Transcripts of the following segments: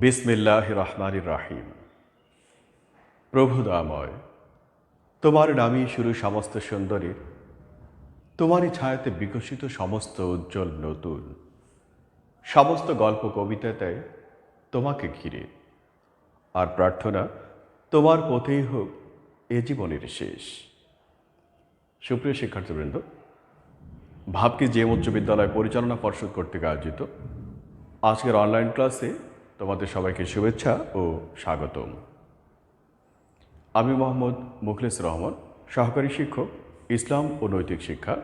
বিসমিল্লাহির রহমানির রহিম। প্রভু দয়াময়, তোমার নামই শুরু সমস্ত সুন্দরীর, তোমারই ছায়াতে বিকশিত সমস্ত উজ্জ্বল নতুন, সমস্ত গল্প কবিতাতে তোমাকে ঘিরে। আর প্রার্থনা, তোমার পথেই হোক এ জীবনের শেষ। সুপ্রিয় শিক্ষার্থীবৃন্দ, ভাবকি জেএম উচ্চ বিদ্যালয় পরিচালনা পর্ষদ কর্তৃক আয়োজিত আজকের অনলাইন ক্লাসে তোমাদের সবাইকে শুভেচ্ছা ও স্বাগতম। আমি মোহাম্মদ মুখলেস রহমান, সহকারী শিক্ষক, ইসলাম ও নৈতিক শিক্ষা।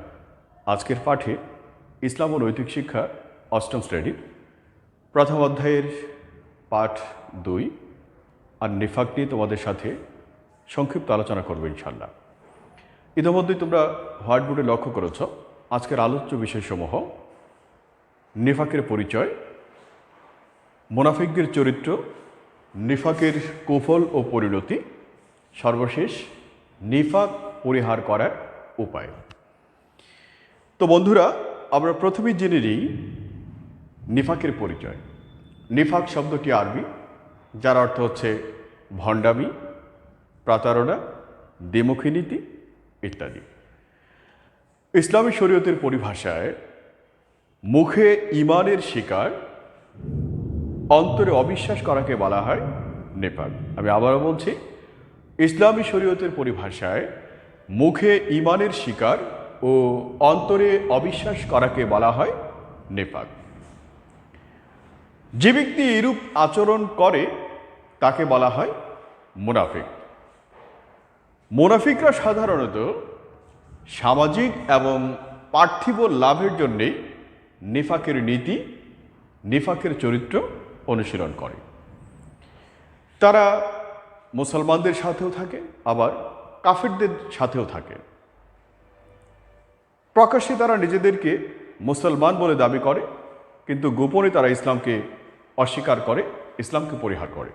আজকের পাঠে ইসলাম ও নৈতিক শিক্ষা অষ্টম শ্রেণীর প্রথম অধ্যায়ের পাঠ 2 আর নিফাক নিয়ে তোমাদের সাথে সংক্ষিপ্ত আলোচনা করবো ইনশাল্লাহ। ইতিমধ্যেই তোমরা হোয়াইট বোর্ডে লক্ষ্য করেছ আজকের আলোচ্য বিষয়সমূহ: নিফাকের পরিচয়, মুনাফিকদের চরিত্র, নিফাকের কুফল ও পরিণতি, সর্বশেষ নিফাক পরিহার করার উপায়। তো বন্ধুরা, আমরা প্রথমেই জেনে নিই নিফাকের পরিচয়। নিফাক শব্দটি আরবি, যার অর্থ হচ্ছে ভণ্ডামি, প্রতারণা, দ্বিমুখী নীতি ইত্যাদি। ইসলামী শরীয়তের পরিভাষায় মুখে ঈমানের স্বীকার, অন্তরে অবিশ্বাস করাকে বলা হয় নিফাক। আমি আবারও বলছি, ইসলামী শরীয়তের পরিভাষায় মুখে ঈমানের স্বীকার ও অন্তরে অবিশ্বাস করাকে বলা হয় নিফাক। যে ব্যক্তি এরূপ আচরণ করে তাকে বলা হয় মুনাফিক। মুনাফিকরা সাধারণত সামাজিক এবং পার্থিব লাভের জন্যেই নিফাকের নীতি, নিফাকের চরিত্র অনুশীলন করে। তারা মুসলমানদের সাথেও থাকে, আবার কাফেরদের সাথেও থাকে। প্রকাশ্যে তারা নিজেদেরকে মুসলমান বলে দাবি করে, কিন্তু গোপনে তারা ইসলামকে অস্বীকার করে, ইসলামকে পরিহার করে।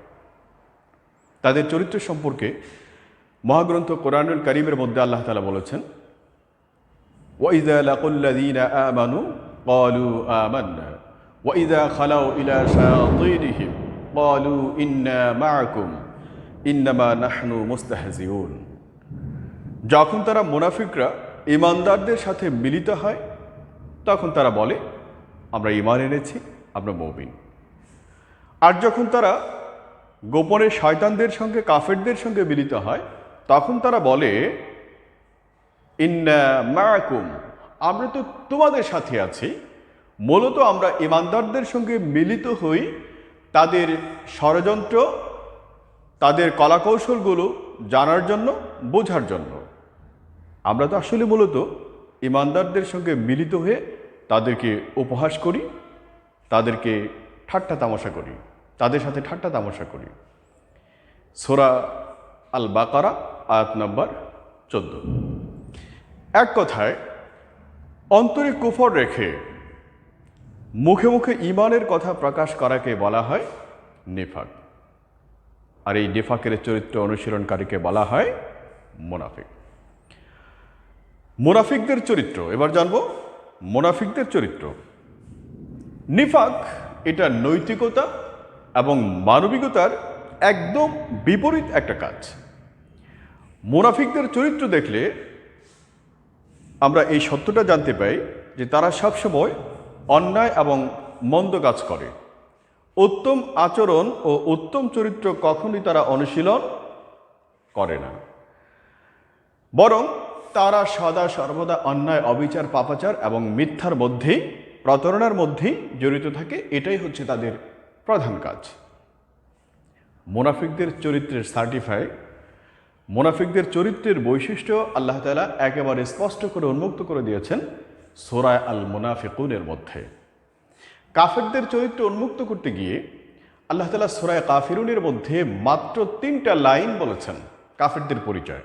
তাদের চরিত্র সম্পর্কে মহাগ্রন্থ কোরআনুল কারীমের মধ্যে আল্লাহ তাআলা বলেছেন, ওয়াইযা লাকুল্লাযীনা আমানু ক্বালু আমান্না ওয়াইযা খালাউ ইলা শায়াতীনিহিম ক্বালু ইন্না মাআকুম ইন্নামা নাহনু মুস্তাহজিউন। যখন তারা মুনাফিকরা ঈমানদারদের সাথে মিলিত হয়, তখন তারা বলে, আমরা ঈমান এনেছি, আমরা মুমিন। আর যখন তারা গোপনে শয়তানদের সঙ্গে, কাফেরদের সঙ্গে মিলিত হয়, তখন তারা বলে, ইন্না মাআকুম, আমরা তো তোমাদের সাথে আছি। মূলত আমরা ঈমানদারদের সঙ্গে মিলিত হই তাদের ষড়যন্ত্র, তাদের কলাকৌশলগুলো জানার জন্য, বোঝার জন্য। আমরা তো আসলে মূলত ঈমানদারদের সঙ্গে মিলিত হয়ে তাদেরকে উপহাস করি, তাদেরকে ঠাট্টা তামাশা করি, তাদের সাথে ঠাট্টা তামাশা করি। সূরা আল বাকারা আয়াত নম্বর 14। এক কথায়, অন্তরে কুফর রেখে মুখে মুখে ঈমানের কথা প্রকাশ করাকে বলা হয় নিফাক। আর এই নিফাকের চরিত্র অনুশীলনকারীকে বলা হয় মুনাফিক। মুনাফিকদের চরিত্র এবার জানবো। মুনাফিকদের চরিত্র। নিফাক এটা নৈতিকতা এবং মানবিকতার একদম বিপরীত একটা কাজ। মুনাফিকদের চরিত্র দেখলে আমরা এই সত্যটা জানতে পাই যে তারা সবসময় অন্যায় এবং মন্দ কাজ করে। উত্তম আচরণ ও উত্তম চরিত্র কখনোই তারা অনুশীলন করে না, বরং তারা সদা সর্বদা অন্যায়, অবিচার, পাপাচার এবং মিথ্যার মধ্যেই, প্রতারণার মধ্যেই জড়িত থাকে। এটাই হচ্ছে তাদের প্রধান কাজ। মুনাফিকদের চরিত্রের সার্টিফাই, মুনাফিকদের চরিত্রের বৈশিষ্ট্য আল্লাহ তাআলা একেবারে স্পষ্ট করে উন্মুক্ত করে দিয়েছেন সূরা আল মুনাফিকুনের মধ্যে। কাফেরদের চরিত্র উন্মুক্ত করতে গিয়ে আল্লাহ তাআলা সূরা কাফিরুনের মধ্যে মাত্র 3টা লাইন বলেছেন কাফেরদের পরিচয়।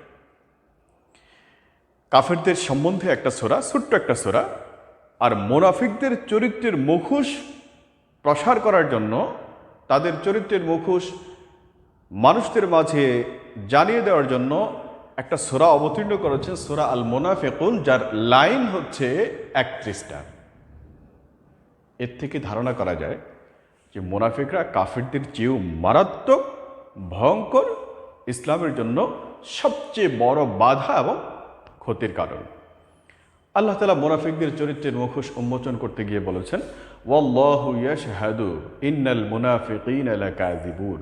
কাফেরদের সম্বন্ধে একটা সূরা, ছোট্ট একটা সূরা। আর মুনাফিকদের চরিত্রের মুখোশ প্রসার করার জন্য, তাদের চরিত্রের মুখোশ মানুষদের মাঝে জানিয়ে দেওয়ার জন্য একটা সূরা অবতীর্ণ করেছেন, সূরা আল মুনাফিকুন, যার লাইন হচ্ছে 31টা। এর থেকে ধারণা করা যায় যে মুনাফিকরা কাফিরদের চেয়েও মারাত্মক ভয়ঙ্কর, ইসলামের জন্য সবচেয়ে বড় বাধা এবং ক্ষতির কারণ। আল্লাহ তাআলা মুনাফিকদের চরিত্রের মুখোশ উন্মোচন করতে গিয়ে বলেছেন, ওয়াল্লাহু ইয়াশহাদু ইন্নাল মুনাফিকিনা লাকাযিবুন।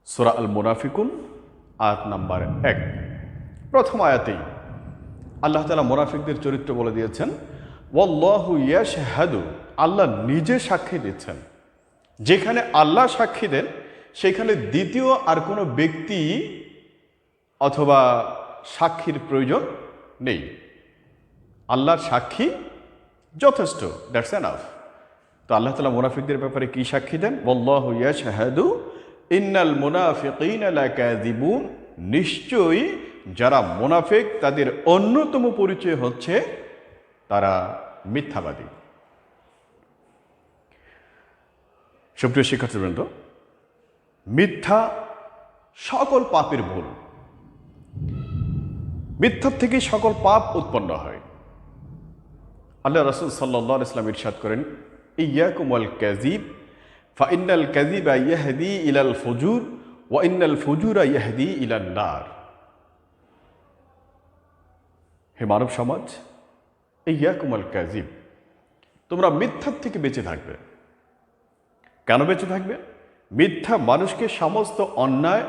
সূরা আল মুনাফিকুন আয়াত নাম্বার 1। প্রথম আয়াতেই আল্লাহ তাআলা মুনাফিকদের চরিত্র বলে দিয়েছেন, ওয়াল্লাহু ইয়াশহাদু, আল্লাহ নিজে সাক্ষী দিচ্ছেন। যেখানে আল্লাহ সাক্ষী দেন সেখানে দ্বিতীয় আর কোনো ব্যক্তি অথবা সাক্ষীর প্রয়োজন নেই। আল্লাহর সাক্ষী যথেষ্ট, দ্যাটস এনাফ। তো আল্লাহ তাআলা মুনাফিকদের ব্যাপারে কি সাক্ষী দেন? ওয়াল্লাহু ইয়াশহাদু ইন্নাল মুনাফিকিনা লাকাযিবুন। নিশ্চয়ই যারা মুনাফিক তাদের অন্যতম পরিচয় হচ্ছে তারা মিথ্যাবাদী। সুপ্রিয় শিক্ষার্থীবৃন্দ, মিথ্যা সকল পাপের মূল। মিথ্যার থেকে সকল পাপ উৎপন্ন হয়। আল্লাহ রাসূল সাল্লাল্লাহু আলাইহি ওয়াসাল্লাম ইরশাদ করেন, ইয়্যাকুম ওয়াল কাযিব ফাইন্নাল কাযিবা ইয়াহদি ইলাল ফুজুর ওয়া ইন্নাল ফুজুরা ইয়াহদি ইলান নার। হে মানব সমাজ, ইয়্যাকুম ওয়াল কাযিব, তোমরা মিথ্যার থেকে বেঁচে থাকবে। কেন বেঁচে থাকবে? মিথ্যা মানুষকে সমস্ত অন্যায়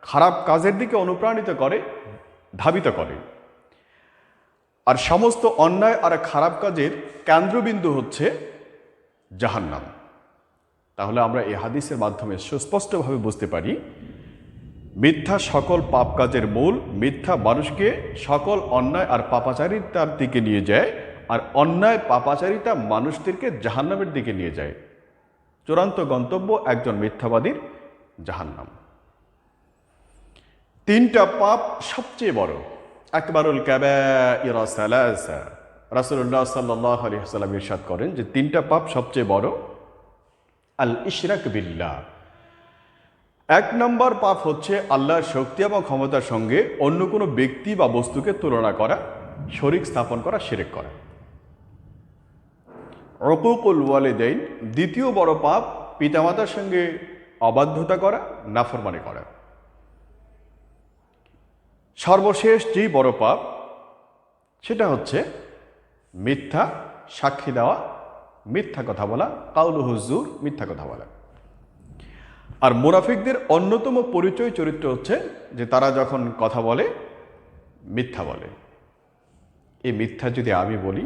খারাপ কাজের দিকে অনুপ্রাণিত করে, ধাবিত করে। আর সমস্ত অন্যায় আর খারাপ কাজের কেন্দ্রবিন্দু হচ্ছে জাহান্নাম। তাহলে আমরা এই হাদিসের মাধ্যমে সুস্পষ্টভাবে বুঝতে পারি, মিথ্যা সকল পাপ কাজের মূল। মিথ্যা মানুষকে সকল অন্যায় আর পাপাচারিতার দিকে নিয়ে যায়, আর অন্যায় পাপাচারিতা মানুষদেরকে জাহান্নামের দিকে নিয়ে যায়। চূড়ান্ত গন্তব্য একজন মিথ্যাবাদীর জাহান্নাম। তিনটা পাপ সবচেয়ে বড়। আকবারুল কাবাইর সালাসা। রাসূলুল্লাহ সাল্লাল্লাহু আলাইহি ওয়াসাল্লাম ইরশাদ করেন যে তিনটা পাপ সবচেয়ে বড়। আল ইশরাক বিল্লাহ, এক নম্বর পাপ হচ্ছে আল্লাহর শক্তি এবং ক্ষমতার সঙ্গে অন্য কোনো ব্যক্তি বা বস্তুকে তুলনা করা, শরীক স্থাপন করা, শিরক করা। উকুকুল ওয়ালিদাইন, দ্বিতীয় বড় পাপ পিতামাতার সঙ্গে অবাধ্যতা করা, নাফরমানি করা। সর্বশেষ যেই বড় পাপ সেটা হচ্ছে মিথ্যা সাক্ষী দেওয়া, মিথ্যা কথা বলা, কাউলু হুজুর, মিথ্যা কথা বলা। আর মুনাফিকদের অন্যতম পরিচয় চরিত্র হচ্ছে যে তারা যখন কথা বলে মিথ্যা বলে। এই মিথ্যা যদি আমি বলি,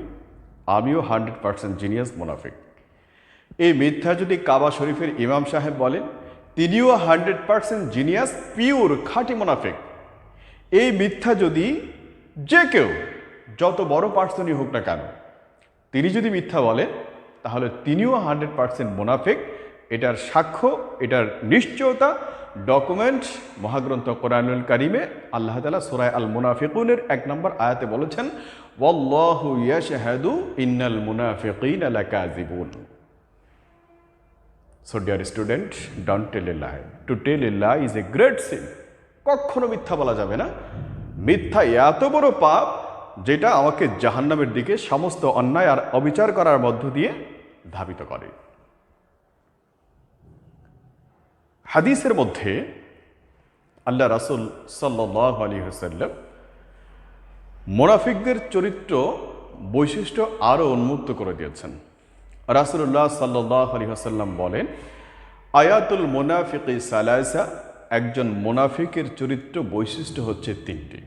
আমিও 100% জিনিয়াস মুনাফিক। এই মিথ্যা যদি কাবা শরীফের ইমাম সাহেব বলেন, তিনিও 100% জিনিয়াস, পিওর খাঁটি মুনাফিক। এই মিথ্যা যদি যে কেউ, যত বড় পার্সনই হোক না কেন, তিনি যদি মিথ্যা বলেন তাহলে তিনিও 100% মুনাফিক। এটার সাক্ষ্য, এটার নিশ্চয়তা, ডকুমেন্ট মহাগ্রন্থ কোরআনুল কারিমে আল্লাহ তাআলা সূরা আল মুনাফিকুনের 1 নম্বর আয়াতে বলেছেন, ওয়াল্লাহু ইয়াশহাদু ইন্নাল মুনাফিকিনা লাকাযিবুন। So dear student, don't tell a lie. To tell a lie is a great sin. কখনো মিথ্যা বলা যাবে না। মিথ্যা এত বড় পাপ যেটা আমাকে জাহান্নামের দিকে সমস্ত অন্যায় আর অবিচার করার মধ্য দিয়ে ধাবিত করে। হাদিসের মধ্যে আল্লাহ রাসূল সাল্লাল্লাহু আলাইহি ওয়াসাল্লাম মুনাফিকদের চরিত্র বৈশিষ্ট্য আরও উন্মুক্ত করে দিয়েছেন। রাসূলুল্লাহ সাল্লাল্লাহু আলাইহি ওয়াসাল্লাম বলেন, আয়াতুল মুনাফিকি সালাসা, একজন মুনাফিকের চরিত্র বৈশিষ্ট্য হচ্ছে 3টি।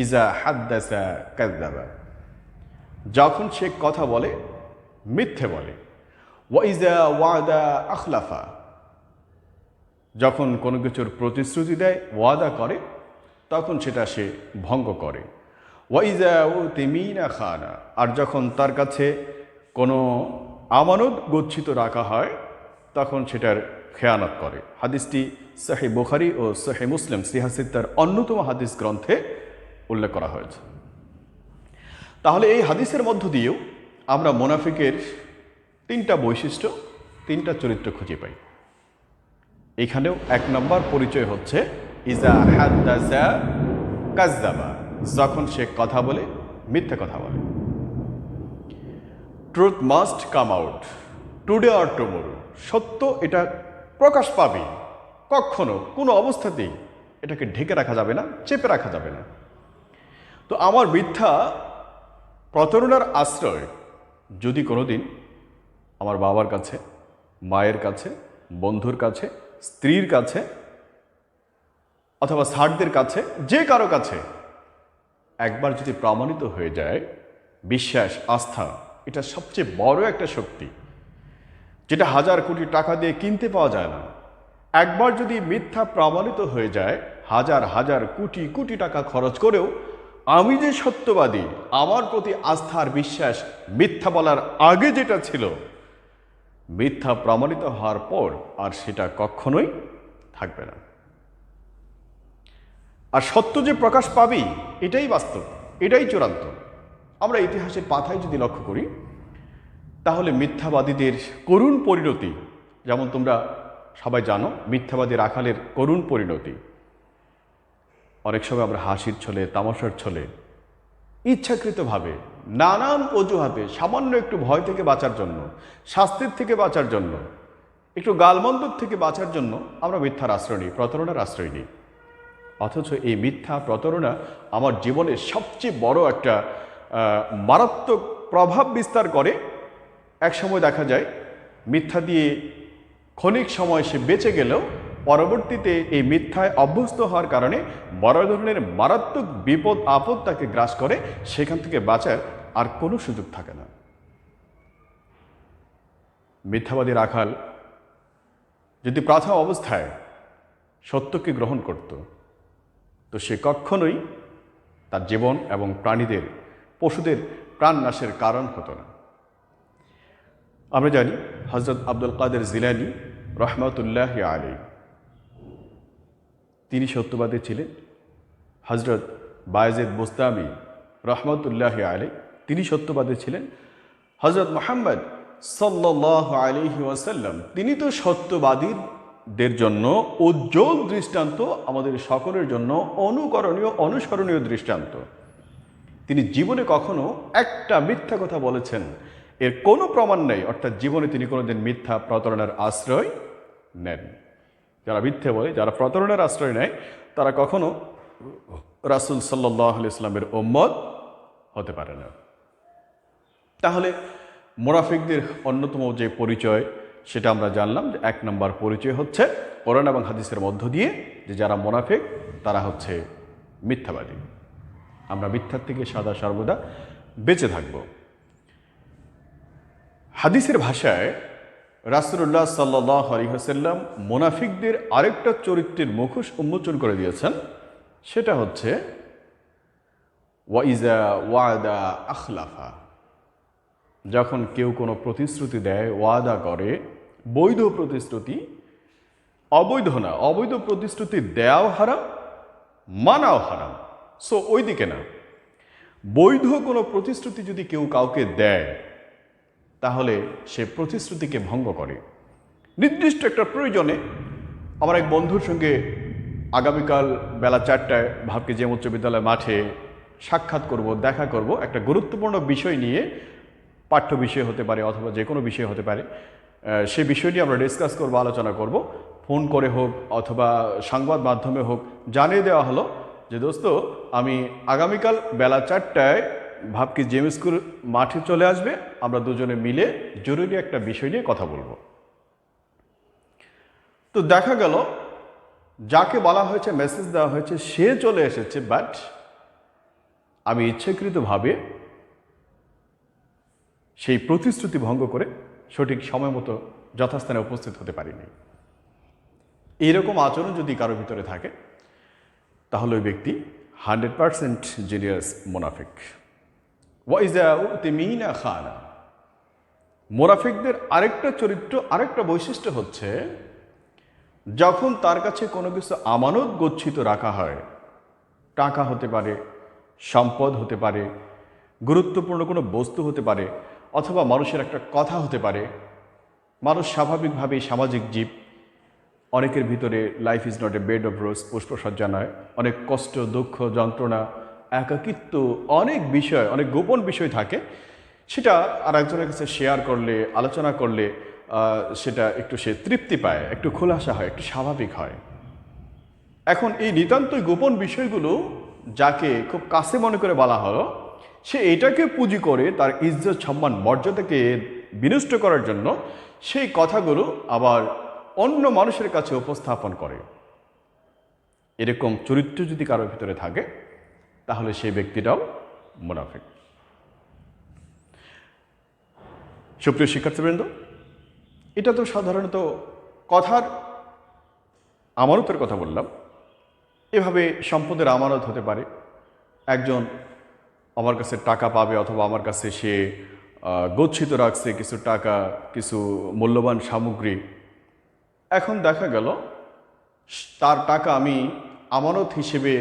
ইজা হাদ্দাসা কাযযাবা, যখন সে কথা বলে মিথ্যে বলে। ওয়া ইজা ওয়াদা আখলাফা, যখন কোনো কিছুর প্রতিশ্রুতি দেয়, ওয়াদা করে, তখন সেটা সে ভঙ্গ করে। ওয়া ইজা উতিমিনা খানা, আর যখন তার কাছে কোনো আমানত গচ্ছিত রাখা হয় তখন সেটার খেয়ানত করে। হাদিসটি সহিহ বুখারী ও সহিহ মুসলিম সিহাসিত্তার অন্যতম হাদিস গ্রন্থে উল্লেখ করা হয়েছে। তাহলে এই হাদিসের মধ্য দিয়েও আমরা মুনাফিকের 3টা বৈশিষ্ট্য, 3টা চরিত্র খুঁজে পাই। এখানেও 1 নম্বর পরিচয় হচ্ছে ইজা হাদ্দাসা কাযযাবা, যখন সে কথা বলে মিথ্যা কথা বলে। Truth must come out, today or tomorrow, সত্য এটা প্রকাশ পাবে, কখনো কোনো অবস্থাতেই এটাকে ঢেকে রাখা যাবে না, চেপে রাখা যাবে না। তো আমার মিথ্যা প্রতারণার আশ্রয় যদি কোনোদিন আমার বাবার কাছে, মায়ের কাছে, বন্ধুর কাছে, স্ত্রীর কাছে অথবা স্যারদের কাছে, যে কারো কাছে একবার যদি প্রমাণিত হয়ে যায়, বিশ্বাস, আস্থা এটা সবচেয়ে বড় একটা শক্তি, যেটা হাজার কোটি টাকা দিয়ে কিনতে পাওয়া যায় না। একবার যদি মিথ্যা প্রমাণিত হয়ে যায়, হাজার হাজার কোটি কোটি টাকা খরচ করেও আমি যে সত্যবাদী, আমার প্রতি আস্থার বিশ্বাস মিথ্যা বলার আগে যেটা ছিল, মিথ্যা প্রমাণিত হওয়ার পর আর সেটা কখনোই থাকবে না। আর সত্য যে প্রকাশ পাবেই, এটাই বাস্তব, এটাই চূড়ান্ত। আমরা ইতিহাসের পাতায় যদি লক্ষ্য করি, তাহলে মিথ্যাবাদীদের করুণ পরিণতি, যেমন তোমরা সবাই জানো মিথ্যাবাদী রাখালের করুণ পরিণতি। অনেক সময় আমরা হাসির ছলে, তামাশার ছলে, ইচ্ছাকৃতভাবে নানান অজুহাতে, সামান্য একটু ভয় থেকে বাঁচার জন্য, শাস্তির থেকে বাঁচার জন্য, একটু গালমন্দর থেকে বাঁচার জন্য আমরা মিথ্যার আশ্রয় নিই, প্রতারণার আশ্রয় নিই। অথচ এই মিথ্যা প্রতারণা আমার জীবনের সবচেয়ে বড় একটা মারাত্মক প্রভাব বিস্তার করে। এক সময় দেখা যায় মিথ্যা দিয়ে ক্ষণিক সময় সে বেঁচে গেলেও পরবর্তীতে এই মিথ্যায় অভ্যস্ত হওয়ার কারণে বড় ধরনের মারাত্মক বিপদ আপদ তাকে গ্রাস করে, সেখান থেকে বাঁচার আর কোনো সুযোগ থাকে না। মিথ্যাবাদী রাখাল যদি প্রথম অবস্থায় সত্যকে গ্রহণ করত, তো সে কখনোই তার জীবন এবং প্রাণীদের, পশুদের প্রাণ নাশের কারণ হতো না। আমরা জানি হযরত আব্দুল কাদের জিলানী রহমাতুল্লাহ আলাইহি তিনি সত্যবাদী ছিলেন। হযরত বায়েজিদ বুস্তামি রহমাতুল্লাহ আলাইহি তিনি সত্যবাদী ছিলেন। হযরত মুহাম্মদ সাল্লাল্লাহু আলাইহি ওয়াসাল্লাম তিনি তো সত্যবাদীদের জন্য উজ্জ্বল দৃষ্টান্ত, আমাদের সকলের জন্য অনুকরণীয়, অনুসরণীয় দৃষ্টান্ত। তিনি জীবনে কখনো একটা মিথ্যা কথা বলেছেন এর কোনো প্রমাণ নেই, অর্থাৎ জীবনে তিনি কোনোদিন মিথ্যা প্রতারণার আশ্রয় নেন। যারা মিথ্যে বলে, যারা প্রতারণার আশ্রয় নেয়, তারা কখনো রাসূল সাল্লাল্লাহু আলাইহি ওয়াসাল্লামের উম্মত হতে পারে না। তাহলে মুনাফিকদের অন্যতম যে পরিচয়, সেটা আমরা জানলাম যে 1 নম্বর পরিচয় হচ্ছে কোরআন এবং হাদিসের মধ্য দিয়ে যে যারা মুনাফিক তারা হচ্ছে মিথ্যাবাদী। আমরা মিথ্যার থেকে সদা সর্বদা বেঁচে থাকব। হাদিসের ভাষায় রাসূলুল্লাহ সাল্লাল্লাহু আলাইহি ওয়াসাল্লাম মুনাফিকদের আরেকটা চরিত্রের মুখোশ উন্মোচন করে দিয়েছেন, সেটা হচ্ছে ওয়াইজা ওয়াদা আখলাফা। যখন কেউ কোনো প্রতিশ্রুতি দেয়, ওয়াদা করে, বৈধ প্রতিশ্রুতি, অবৈধ না, অবৈধ প্রতিশ্রুতি দেওয়াও হারাম, মানাও হারাম। সো ওই দিকে না, বৈধ কোনো প্রতিশ্রুতি যদি কেউ কাউকে দেয়, তাহলে সে প্রতিশ্রুতিকে ভঙ্গ করে। নির্দিষ্ট একটা প্রয়োজনে আমার এক বন্ধুর সঙ্গে আগামীকাল বেলা 4টায় ভাবকে জেএম উচ্চ বিদ্যালয় মাঠে সাক্ষাৎ করব, দেখা করব একটা গুরুত্বপূর্ণ বিষয় নিয়ে, পাঠ্য বিষয় হতে পারে অথবা যে কোনো বিষয় হতে পারে। সে বিষয়টি আমরা ডিসকাস করব, আলোচনা করব। ফোন করে হোক অথবা সংবাদ মাধ্যমে হোক জানিয়ে দেওয়া হলো যে দোস্ত, আমি আগামীকাল বেলা 4টায় ভাবকি জেএম স্কুল মাঠে চলে আসবে, আমরা দুজনে মিলে জরুরি একটা বিষয় নিয়ে কথা বলবো। তো দেখা গেল যাকে বলা হয়েছে, মেসেজ দেওয়া হয়েছে, সে চলে এসেছে, বাট আমি ইচ্ছাকৃতভাবে সেই প্রতিশ্রুতি ভঙ্গ করে সঠিক সময় মতো যথাস্থানে উপস্থিত হতে পারিনি। এইরকম আচরণ যদি কারো ভিতরে থাকে, তাহলে ওই ব্যক্তি 100% জিনিয়াস মুনাফিক। ওয়াইজা উতিমিনা খানা। মুনাফিকদের আরেকটা চরিত্র, আরেকটা বৈশিষ্ট্য হচ্ছে যখন তার কাছে কোনো কিছু আমানত গচ্ছিত রাখা হয়, টাকা হতে পারে, সম্পদ হতে পারে, গুরুত্বপূর্ণ কোনো বস্তু হতে পারে, অথবা মানুষের একটা কথা হতে পারে। মানুষ স্বাভাবিকভাবেই সামাজিক জীব, অনেকের ভিতরে life is not a bed of rose, পুষ্পসজ্জা নয়, অনেক কষ্ট, দুঃখ, যন্ত্রণা, একাকিত্ব, অনেক বিষয়, অনেক গোপন বিষয় থাকে। সেটা আর একজনের কাছে শেয়ার করলে, আলোচনা করলে সেটা একটু সে তৃপ্তি পায়, একটু খোলাসা হয়, একটু স্বাভাবিক হয়। এখন এই নিতান্তই গোপন বিষয়গুলো যাকে খুব কাছে মনে করে বলা হলো, সে এটাকে পুঁজি করে তার ইজ্জত সম্মান মর্যাদাকে বিনষ্ট করার জন্য সেই কথাগুলো আবার অন্য মানুষের কাছে উপস্থাপন করে। এরকম চরিত্র যদি কারোর ভিতরে থাকে তাহলে সেই ব্যক্তিটাও মুনাফিক। সুপ্রিয় শিক্ষার্থীবৃন্দ, এটা তো সাধারণত কথার আমানতের কথা বললাম। এভাবে সম্পদের আমানত হতে পারে। একজন আমার কাছে টাকা পাবে, অথবা আমার কাছে সে গচ্ছিত রাখছে কিছু টাকা, কিছু মূল্যবান সামগ্রী। এখন দেখা গেল তার টাকা আমি আমানত হিসেবে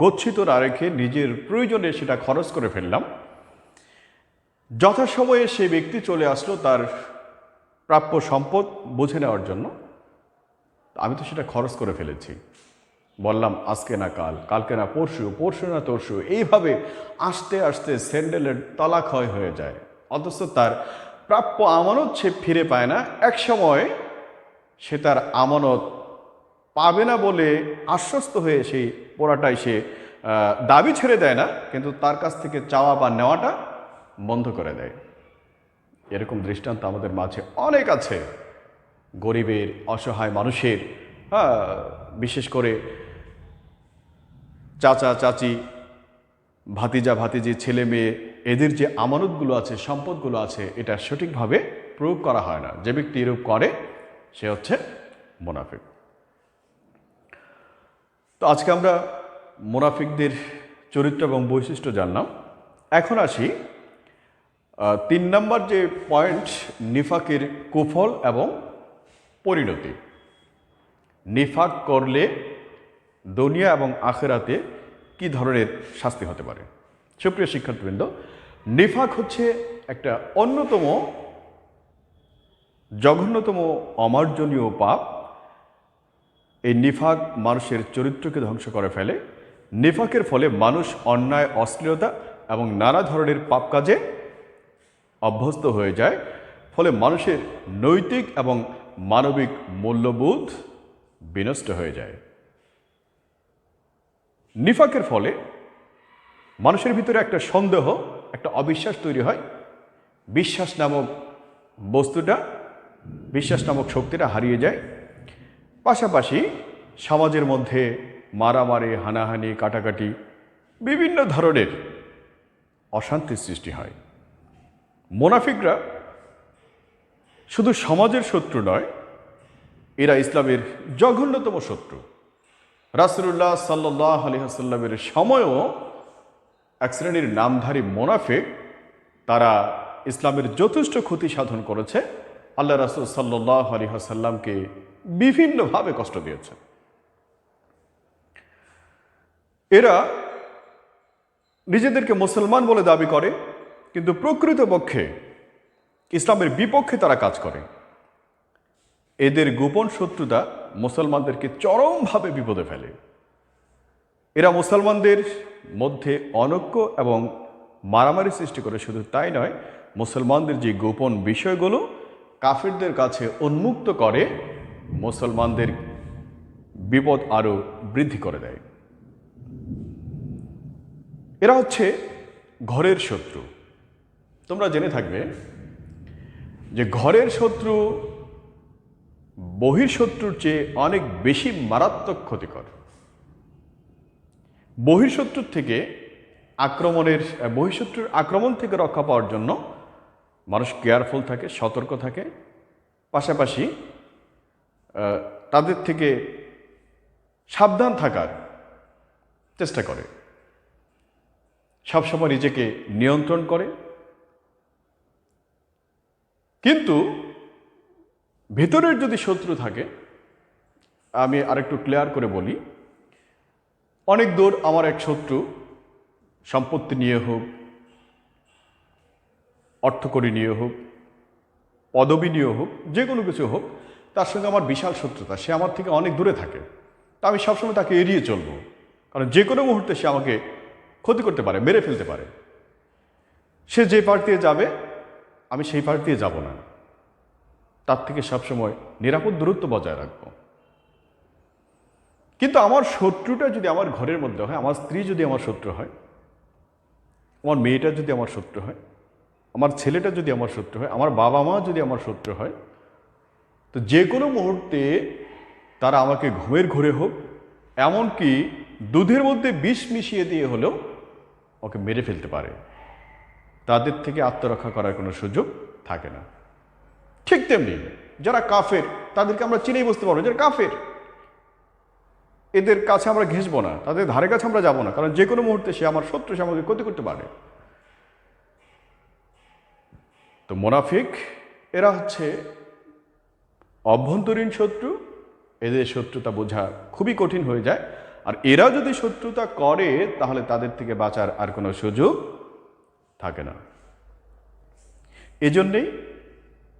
গচ্ছিত না রেখে নিজের প্রয়োজনে সেটা খরচ করে ফেললাম। যথাসময়ে সে ব্যক্তি চলে আসলো তার প্রাপ্য সম্পদ বুঝে নেওয়ার জন্য। আমি তো সেটা খরচ করে ফেলেছি, বললাম আজকে না কাল, কালকে না পরশু, পরশু না তরশু, এইভাবে আস্তে আস্তে স্যান্ডেলের তলা ক্ষয় হয়ে যায়। অথচ তার প্রাপ্য আমানত সে ফিরে পায় না। এক সময় সে তার আমানত পাবে না বলে আশ্বস্ত হয়ে সেই পোড়াটাই সে দাবি ছেড়ে দেয় না, কিন্তু তার কাছ থেকে চাওয়া বা নেওয়াটা বন্ধ করে দেয়। এরকম দৃষ্টান্ত আমাদের মাঝে অনেক আছে। গরিবের, অসহায় মানুষের, বিশেষ করে চাচা চাচি, ভাতিজা ভাতিজি, ছেলে মেয়ে, এদের যে আমানতগুলো আছে, সম্পদগুলো আছে, এটা সঠিকভাবে প্রয়োগ করা হয় না। যে ব্যক্তি এরূপ করে সে হচ্ছে মুনাফিক। তো আজকে আমরা মুনাফিকদের চরিত্র এবং বৈশিষ্ট্য জানলাম। এখন আসি 3 নম্বর যে পয়েন্ট, নিফাকের কুফল এবং পরিণতি। নিফাক করলে দুনিয়া এবং আখিরাতে কি ধরনের শাস্তি হতে পারে? সুপ্রিয় শিক্ষার্থীবৃন্দ, নিফাক হচ্ছে একটা অন্যতম জঘন্যতম অমার্জনীয় পাপ। এই নিফাক মানুষের চরিত্রকে ধ্বংস করে ফেলে। নিফাকের ফলে মানুষ অন্যায়, অশ্লীলতা এবং নানা ধরনের পাপ কাজে অভ্যস্ত হয়ে যায়। ফলে মানুষের নৈতিক এবং মানবিক মূল্যবোধ বিনষ্ট হয়ে যায়। নিফাকের ফলে মানুষের ভিতরে একটা সন্দেহ, একটা অবিশ্বাস তৈরি হয়। বিশ্বাস নামক বস্তুটা, বিশ্বাস নামক শক্তিটা হারিয়ে যায়। পাশাপাশি সমাজের মধ্যে মারামারি, হানাহানি, কাটাকাটি, বিভিন্ন ধরনের অশান্তির সৃষ্টি হয়। মুনাফিকরা শুধু সমাজের শত্রু নয়, এরা ইসলামের জঘন্যতম শত্রু। রাসূলুল্লাহ সাল্লাল্লাহু আলাইহি ওয়াসাল্লামের সময়ও এক শ্রেণীর নামধারী মুনাফিক, তারা ইসলামের যথেষ্ট ক্ষতি সাধন করেছে। আল্লাহ রাসূল সাল্লাল্লাহু আলাইহি ওয়াসাল্লামকে বিভিন্নভাবে কষ্ট দিয়েছে। এরা নিজেদেরকে মুসলমান বলে দাবি করে, কিন্তু প্রকৃতপক্ষে ইসলামের বিপক্ষে তারা কাজ করে। এদের গোপন শত্রুতা মুসলমানদেরকে চরমভাবে বিপদে ফেলে। এরা মুসলমানদের মধ্যে অনৈক্য এবং মারামারি সৃষ্টি করে। শুধু তাই নয়, মুসলমানদের যে গোপন বিষয়গুলো কাফিরদের কাছে উন্মুক্ত করে মুসলমানদের বিপদ আরও বৃদ্ধি করে দেয়। এরা হচ্ছে ঘরের শত্রু। তোমরা জেনে থাকবে যে ঘরের শত্রু বহির্শত্রুর চেয়ে অনেক বেশি মারাত্মক ক্ষতিকর। বহিঃশত্রুর আক্রমণ থেকে রক্ষা পাওয়ার জন্য মানুষ কেয়ারফুল থাকে, সতর্ক থাকে। পাশাপাশি তাদের থেকে সাবধান থাকার চেষ্টা করে, সবসময় নিজেকে নিয়ন্ত্রণ করে। কিন্তু ভেতরের যদি শত্রু থাকে, আমি আরেকটু ক্লিয়ার করে বলি, অনেক দূর আমার এক শত্রু, সম্পত্তি নিয়ে হোক, অর্থকড়ি নিয়ে হোক, পদবি নিয়ে হোক, যে কোনো কিছু হোক, তার সঙ্গে আমার বিশাল শত্রুতা। সে আমার থেকে অনেক দূরে থাকে, তা আমি সবসময় তাকে এড়িয়ে চলবো, কারণ যে কোনো মুহূর্তে সে আমাকে ক্ষতি করতে পারে, মেরে ফেলতে পারে। সে যে পার দিয়ে যাবে, আমি সেই পার দিয়ে যাব না। তার থেকে সবসময় নিরাপদ দূরত্ব বজায় রাখবো। কিন্তু আমার শত্রুটা যদি আমার ঘরের মধ্যে হয়, আমার স্ত্রী যদি আমার শত্রু হয়, আমার মেয়েটা যদি আমার শত্রু হয়, আমার ছেলেটা যদি আমার শত্রু হয়, আমার বাবা মা যদি আমার শত্রু হয়, তো যে কোনো মুহূর্তে তারা আমাকে ঘুমের ঘোরে হোক, এমনকি দুধের মধ্যে বিষ মিশিয়ে দিয়ে হলেও ওকে মেরে ফেলতে পারে। তাদের থেকে আত্মরক্ষা করার কোনো সুযোগ থাকে না। ঠিক তেমনি যারা কাফের, তাদেরকে আমরা চিনেই বুঝতে পারবো যারা কাফের, এদের কাছে আমরা ঘেঁষবো না, তাদের ধারে কাছে আমরা যাবো না, কারণ যে কোনো মুহূর্তে সে আমার শত্রু, সে আমাকে ক্ষতি করতে পারে। তো মুনাফিক এরা হচ্ছে অভ্যন্তরীণ শত্রু, এদের শত্রুতা বোঝা খুবই কঠিন হয়ে যায়। আর এরা যদি শত্রুতা করে তাহলে তাদের থেকে বাঁচার আর কোনো সুযোগ থাকে না। এজন্যেই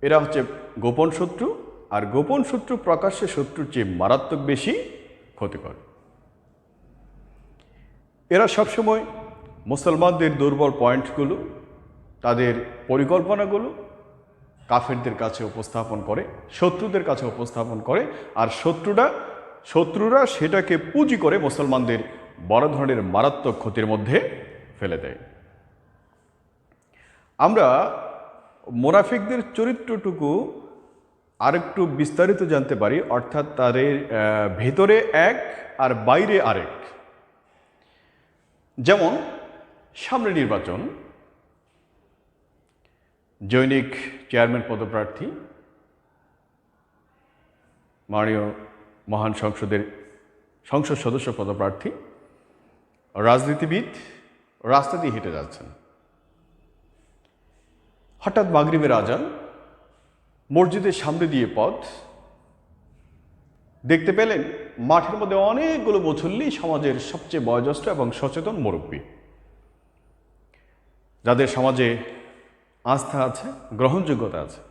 এরা হচ্ছে গোপন শত্রু, আর গোপন শত্রু প্রকাশ্যে শত্রুর চেয়ে মারাত্মক বেশি ক্ষতিকর। এরা সবসময় মুসলমানদের দুর্বল পয়েন্টগুলো, তাদের পরিকল্পনাগুলো কাফেরদের কাছে উপস্থাপন করে, শত্রুদের কাছে উপস্থাপন করে, আর শত্রুরা সেটাকে পুঁজি করে মুসলমানদের বড় ধরনের মারাত্মক ক্ষতির মধ্যে ফেলে দেয়। আমরা মুনাফিকদের চরিত্রটুকু আরেকটু বিস্তারিত জানতে পারি, অর্থাৎ তাদের ভেতরে এক আর বাইরে আরেক। যেমন সামনে নির্বাচন, জৈনিক চেয়ারম্যান পদপ্রার্থী, মাননীয় মহান সংসদের সংসদ সদস্য পদপ্রার্থী, রাজনীতিবিদ রাস্তা দিয়ে হেঁটে যাচ্ছেন। হঠাৎ মাগরিবের আজান, মসজিদের সামনে দিয়ে পথ, দেখতে পেলেন মাঠের মধ্যে অনেকগুলো মুসল্লি, সমাজের সবচেয়ে বয়োজ্যেষ্ঠ এবং সচেতন মুরব্বী, যাদের সমাজে আস্থা আছে, গ্রহণযোগ্যতা আছে।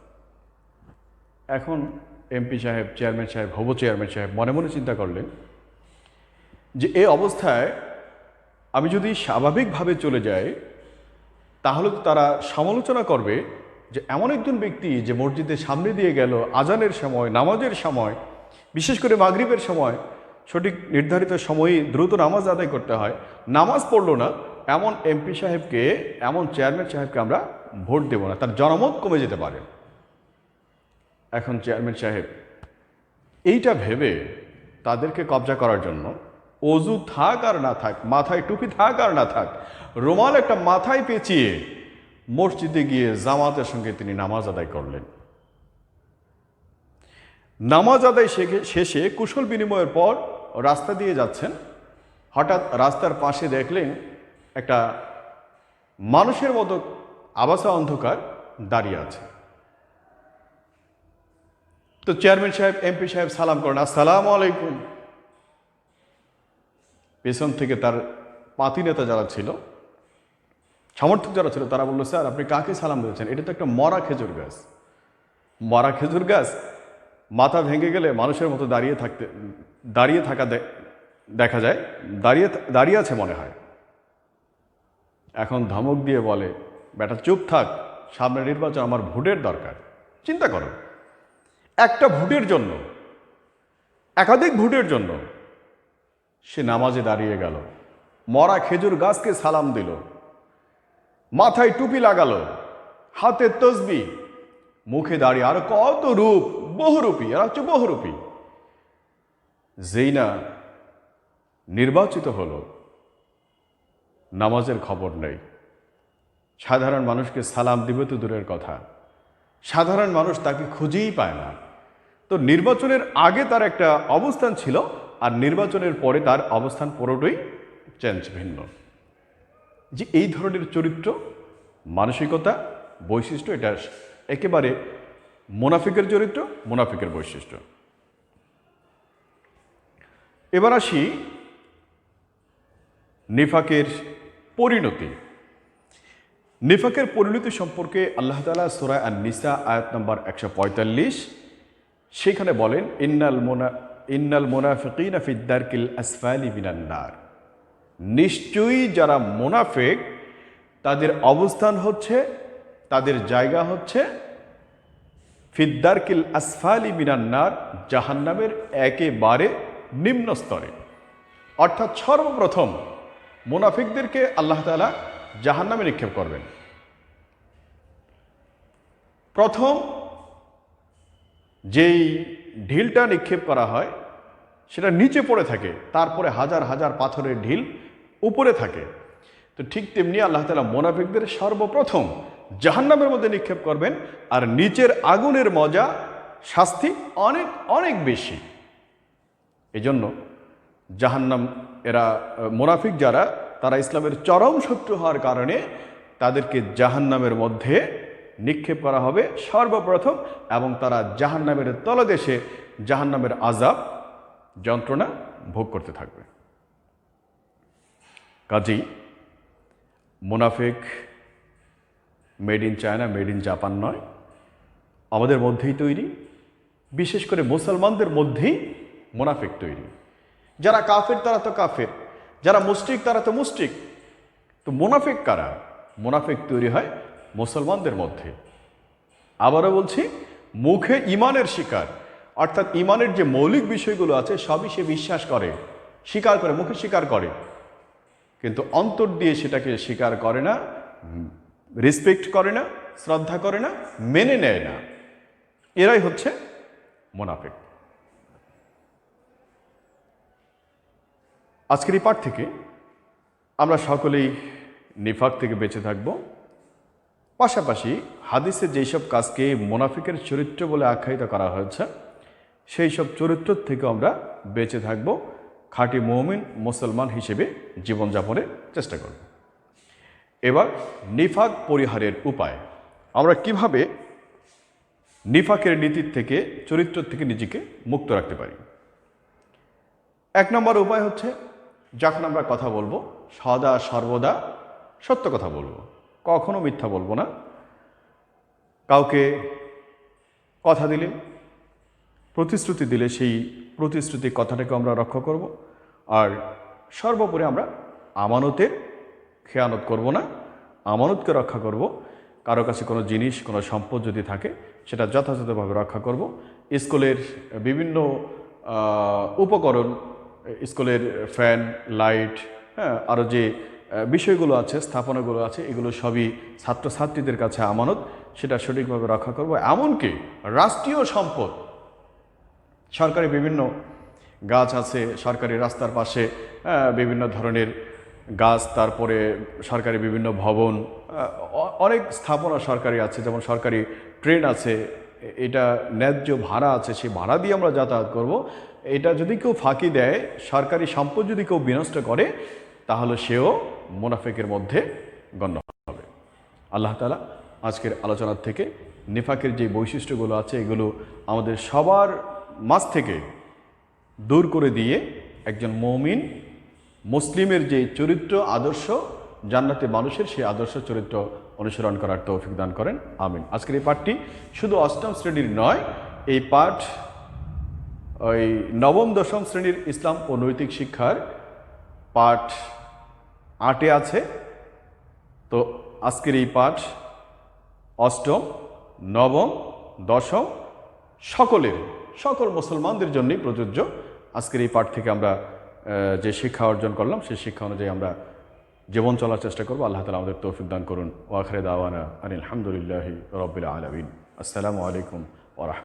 এখন এমপি সাহেব, চেয়ারম্যান সাহেব, হবু চেয়ারম্যান সাহেব মনে মনে চিন্তা করলেন যে এই অবস্থায় আমি যদি স্বাভাবিকভাবে চলে যাই তাহলে তো তারা সমালোচনা করবে যে এমন একজন ব্যক্তি যে মসজিদের সামনে দিয়ে গেল আজানের সময়, নামাজের সময়, বিশেষ করে মাগরিবের সময়, সঠিক নির্ধারিত সময়ে দ্রুত নামাজ আদায় করতে হয়, নামাজ পড়লো না, এমন এমপি সাহেবকে, এমন চেয়ারম্যান সাহেবকে আমরা ভোট দেব না, তার জনমত কমে যেতে পারে। এখন চেয়ারম্যান সাহেব এইটা ভেবে তাদেরকে কবজা করার জন্য অজু থাক আর না থাক, মাথায় টুপি থাক আর না থাক, রুমাল একটা মাথায় পেঁচিয়ে মসজিদে গিয়ে জামাতের সঙ্গে তিনি নামাজ আদায় করলেন। নামাজ আদায় শেষে কুশল বিনিময়ের পর রাস্তা দিয়ে যাচ্ছেন, হঠাৎ রাস্তার পাশে দেখলেন একটা মানুষের মতো আবাসা অন্ধকার দাঁড়িয়ে আছে। তো চেয়ারম্যান সাহেব, এমপি সাহেব সালাম করেন, আসসালামু আলাইকুম। পেছন থেকে তার পাতি নেতা যারা ছিল, সমর্থক যারা ছিল, তারা বললো, স্যার আপনি কাকে সালাম দিয়েছেন? এটা তো একটা মরা খেজুর গাছ। মরা খেজুর গাছ মাথা ভেঙে গেলে মানুষের মতো দাঁড়িয়ে থাকা দেখা যায়, দাঁড়িয়ে আছে মনে হয়। এখন ধমক দিয়ে বলে, বেটা চুপ থাক, সামনে নির্বাচন, আমার ভোটের দরকার। চিন্তা করো, একটা ভোটের জন্য, একাধিক ভোটের জন্য সে নামাজে দাঁড়িয়ে গেল, মরা খেজুর গাছকে সালাম দিল, মাথায় টুপি লাগালো, হাতে তসবি, মুখে দাঁড়িয়ে, আর কত রূপ, বহুরূপী, আর হচ্ছে বহুরূপী। যেই না নির্বাচিত হলো, নামাজের খবর নেই, সাধারণ মানুষকে সালাম দিবে তো দূরের কথা, সাধারণ মানুষ তাকে খুঁজেই পায় না। তো নির্বাচনের আগে তার একটা অবস্থান ছিল, আর নির্বাচনের পরে তার অবস্থান পুরোটাই চেঞ্জ, ভিন্ন। যে এই ধরনের চরিত্র, মানসিকতা, বৈশিষ্ট্য, এটা একেবারে মুনাফিকের চরিত্র, মুনাফিকের বৈশিষ্ট্য। এবার আসি নিফাকের পরিণতি। নিফাকের পরিণতি সম্পর্কে আল্লাহ তাআলা সূরা আন-নিসা আয়াত নম্বর 145 সেখানে বলেন, ইন্নাল মুনাফিকিনা ফিদ দারকিল আসফালি মিনান নার। নিশ্চয়ই যারা মুনাফিক তাদের অবস্থান হচ্ছে, তাদের জায়গা হচ্ছে ফিদ্দারকিল আসফালি মিনান্নার, জাহান্নামের একেবারে নিম্ন স্তরে। অর্থাৎ সর্বপ্রথম মুনাফিকদেরকে আল্লাহ তাআলা জাহান্নামে নিক্ষেপ করবেন। প্রথম যেই ঢিলটা নিক্ষেপ করা হয় সেটা নিচে পড়ে থাকে, তারপরে হাজার হাজার পাথরের ঢিল উপরে থাকে। তো ঠিক তেমনি আল্লাহ তাআলা মুনাফিকদের সর্বপ্রথম জাহান্নামের মধ্যে নিক্ষেপ করবেন, আর নিচের আগুনের মজা, শাস্তি অনেক অনেক বেশি। এজন্য জাহান্নাম, এরা মুনাফিক যারা, তারা ইসলামের চরম শত্রু হওয়ার কারণে তাদেরকে জাহান্নামের মধ্যে নিক্ষেপ করা হবে সর্বপ্রথম, এবং তারা জাহান্নামের তলদেশে জাহান্নামের আযাব, যন্ত্রণা ভোগ করতে থাকবে। কাজেই মুনাফিক made in China, made in Japan নয়, আমাদের মধ্যেই তৈরি। বিশেষ করে মুসলমানদের মধ্যেই মুনাফিক তৈরি। যারা কাফের তারা তো কাফের, যারা মুশরিক তারা তো মুশরিক। তো মুনাফিক কারা? মুনাফিক তৈরি হয় মুসলমানদের মধ্যে। আবারও বলছি, মুখে ইমানের শিকার, অর্থাৎ ইমানের যে মৌলিক বিষয়গুলো আছে সবই সে বিশ্বাস করে, স্বীকার করে, মুখে স্বীকার করে, কিন্তু অন্তর দিয়ে সেটাকে স্বীকার করে না, রেসপেক্ট করে না, শ্রদ্ধা করে না, মেনে নেয় না। এরাই হচ্ছে মুনাফিক। আজকের এই পাঠ থেকে আমরা সকলেই নিফাক থেকে বেঁচে থাকব। পাশাপাশি হাদিসে যেসব কাজকে মুনাফিকের চরিত্র বলে আখ্যায়িত করা হয়েছে সেই সব চরিত্র থেকে আমরা বেঁচে থাকব, খাঁটি মুমিন মুসলমান হিসেবে জীবনযাপনের চেষ্টা করব। এবার নিফাক পরিহারের উপায়, আমরা কিভাবে নিফাকের নীতির থেকে, চরিত্র থেকে নিজেকে মুক্ত রাখতে পারি। 1 নম্বর উপায় হচ্ছে, যখন আমরা কথা বলবো সদা সর্বদা সত্য কথা বলবো, কখনো মিথ্যা বলবো না। কাউকে কথা দিলে, প্রতিশ্রুতি দিলে সেই প্রতিশ্রুতি কথাটাকে আমরা রক্ষা করব। আর সর্বোপরি আমরা আমানতের খেয়ানত করব না, আমানতকে রক্ষা করব। কারো কাছে কোনো জিনিস, কোনো সম্পদ যদি থাকে সেটা যথাযথভাবে রক্ষা করব। স্কুলের বিভিন্ন উপকরণ, স্কুলের ফ্যান, লাইট, হ্যাঁ, আরও যে বিষয়গুলো আছে, স্থাপনাগুলো আছে, এগুলো সবই ছাত্রছাত্রীদের কাছে আমানত, সেটা সঠিকভাবে রক্ষা করব। এমনকি রাষ্ট্রীয় সম্পদ, সরকারি বিভিন্ন গাছ আছে, সরকারি রাস্তার পাশে বিভিন্ন ধরনের গাছ, তারপরে সরকারি বিভিন্ন ভবন, অনেক স্থাপনা সরকারি আছে, যেমন সরকারি ট্রেন আছে, এটা ন্যায্য ভাড়া আছে, সেই ভাড়া দিয়ে আমরা যাতায়াত করব। এটা যদি কেউ ফাঁকি দেয়, সরকারি সম্পদ যদি কেউ বিনষ্ট করে, তাহলে সেও মুনাফিকের মধ্যে গণ্য হবে। আল্লাহ তাআলা আজকের আলোচনার থেকে নিফাকের যে বৈশিষ্ট্যগুলো আছে এগুলো আমাদের সবার মাঝ থেকে দূর করে দিয়ে একজন মুমিন মুসলিমের যে চরিত্র, আদর্শ, জান্নাতি মানুষের সেই আদর্শ চরিত্র অনুসরণ করার তৌফিক দান করেন, আমিন। আজকের এই পাঠটি শুধু 8ম শ্রেণীর নয়, এই পাঠ ওই 9ম 10ম শ্রেণীর ইসলাম ও নৈতিক শিক্ষার পাঠ 8-এ আছে। তো আজকের এই পাঠ 8ম, 9ম, 10ম সকল মুসলমানদের জন্যই প্রযোজ্য। আজকের এই পাঠ থেকে আমরা যে শিক্ষা অর্জন করলাম সেই শিক্ষা অনুযায়ী আমরা জীবন চলার চেষ্টা করব। আল্লাহ তাআলা আমাদের তৌফিক দান করুন। ওয়া আখিরু দাওয়ানা আনিল হামদুলিল্লাহি রাব্বিল আলামিন। আসসালামু আলাইকুম ওয়া রাহমাতুল্লাহ।